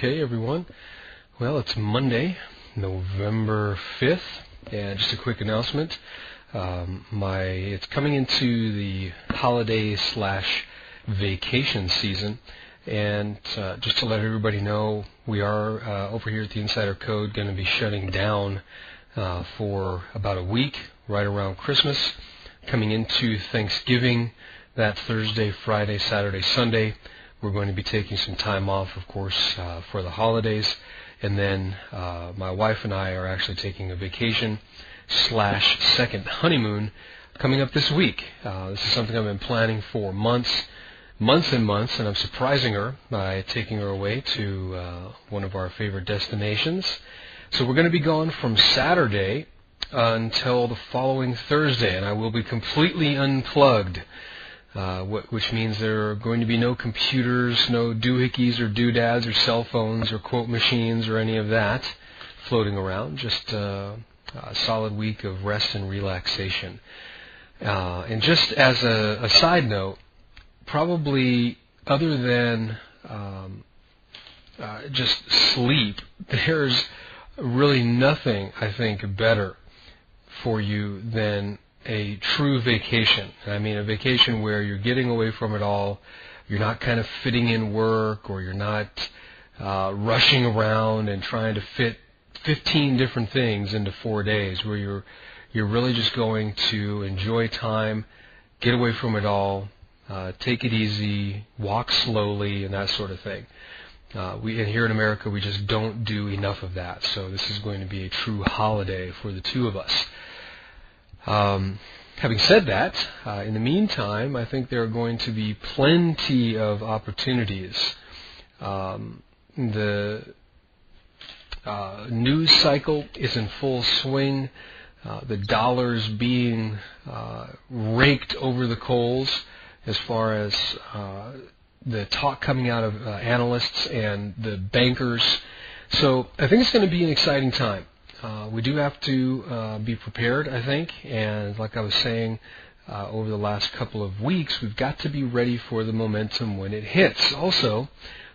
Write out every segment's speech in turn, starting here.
Okay, everyone. Well, it's Monday, November 5th, and just a quick announcement. It's coming into the holiday/vacation season, and just to let everybody know, we are over here at the Insider Code going to be shutting down for about a week, right around Christmas, coming into Thanksgiving, that Thursday, Friday, Saturday, Sunday. We're going to be taking some time off, of course, for the holidays. And then my wife and I are actually taking a vacation/second honeymoon coming up this week. This is something I've been planning for months and months, and I'm surprising her by taking her away to one of our favorite destinations. So we're going to be gone from Saturday until the following Thursday, and I will be completely unplugged. Which means there are going to be no computers, no doohickeys or doodads or cell phones or quote machines or any of that floating around. Just a solid week of rest and relaxation. And just as a side note, probably other than just sleep, there's really nothing, I think, better for you than a true vacation. I mean a vacation where you're getting away from it all, you're not kind of fitting in work, or you're not rushing around and trying to fit 15 different things into 4 days, where you're really just going to enjoy time, get away from it all, take it easy, walk slowly, and that sort of thing. And here in America, we just don't do enough of that, so this is going to be a true holiday for the two of us. Having said that, in the meantime, I think there are going to be plenty of opportunities. The news cycle is in full swing. The dollar's being raked over the coals as far as the talk coming out of analysts and the bankers. So I think it's going to be an exciting time. We do have to be prepared, I think, and like I was saying over the last couple of weeks, we've got to be ready for the momentum when it hits. Also,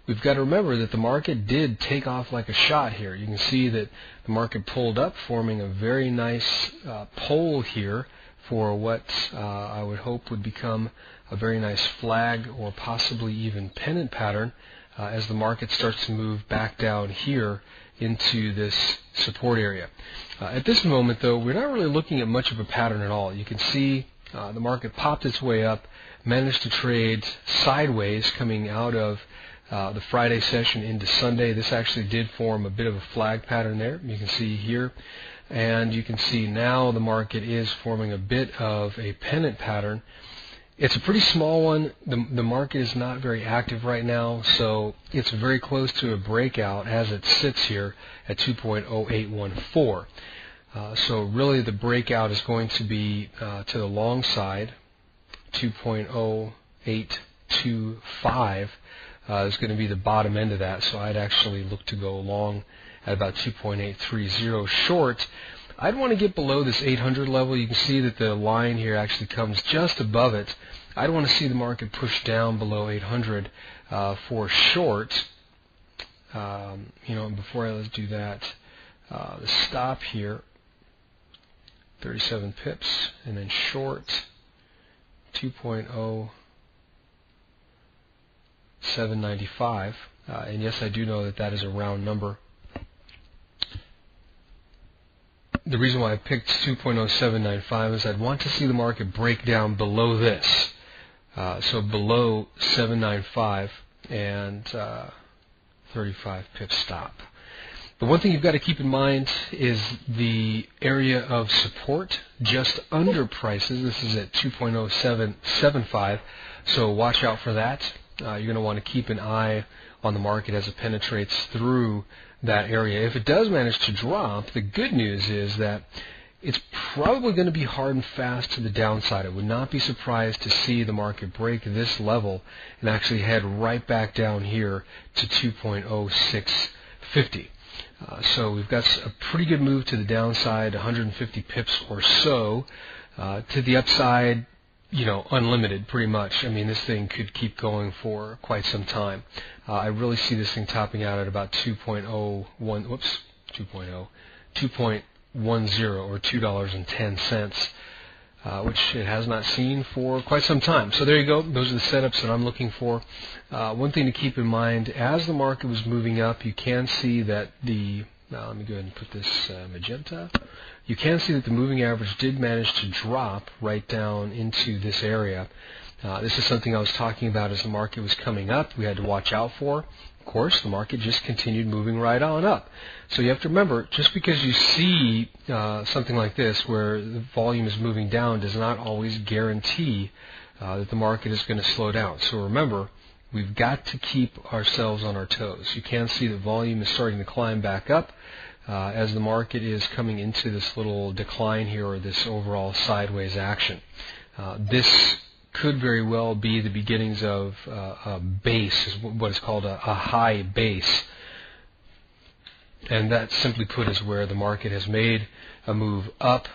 we've got to remember that the market did take off like a shot here. You can see that the market pulled up, forming a very nice pole here for what I would hope would become a very nice flag or possibly even pennant pattern as the market starts to move back down here into this support area. At this moment, though, we're not really looking at much of a pattern at all. You can see the market popped its way up, managed to trade sideways coming out of the Friday session into Sunday. This actually did form a bit of a flag pattern there. You can see here. And you can see now the market is forming a bit of a pennant pattern. It's a pretty small one. The market is not very active right now, so it's very close to a breakout as it sits here at 2.0814. So really the breakout is going to be to the long side. 2.0825 is going to be the bottom end of that, so I'd actually look to go long at about 2.830 short. I'd want to get below this 800 level. You can see that the line here actually comes just above it. I'd want to see the market push down below 800 for short. Before let's do that, the stop here, 37 pips, and then short 2.0795. And yes, I do know that that is a round number. The reason why I picked 2.0795 is I'd want to see the market break down below this. So below 795 and 35 pip stop. The one thing you've got to keep in mind is the area of support just under prices. This is at 2.0775, so watch out for that. You're going to want to keep an eye on the market as it penetrates through that area. If it does manage to drop, the good news is that it's probably going to be hard and fast to the downside. I would not be surprised to see the market break this level and actually head right back down here to 2.0650. So we've got a pretty good move to the downside, 150 pips or so. To the upside, unlimited pretty much. I mean, this thing could keep going for quite some time. I really see this thing topping out at about 2.10 or $2.10, which it has not seen for quite some time. So there you go. Those are the setups that I'm looking for. One thing to keep in mind, as the market was moving up, you can see that let me go ahead and put this magenta. You can see that the moving average did manage to drop right down into this area. This is something I was talking about as the market was coming up. We had to watch out for. Of course, the market just continued moving right on up. So you have to remember, just because you see something like this where the volume is moving down does not always guarantee that the market is going to slow down. So remember, we've got to keep ourselves on our toes. You can see the volume is starting to climb back up as the market is coming into this little decline here, or this overall sideways action. This could very well be the beginnings of a base, is what is called a high base. And that, simply put, is where the market has made a move up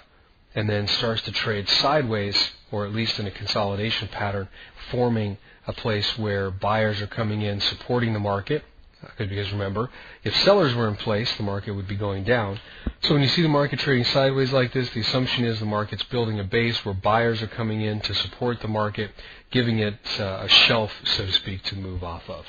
and then starts to trade sideways, or at least in a consolidation pattern, forming a place where buyers are coming in, supporting the market. Because remember, if sellers were in place, the market would be going down. So when you see the market trading sideways like this, the assumption is the market's building a base where buyers are coming in to support the market, giving it a shelf, so to speak, to move off of.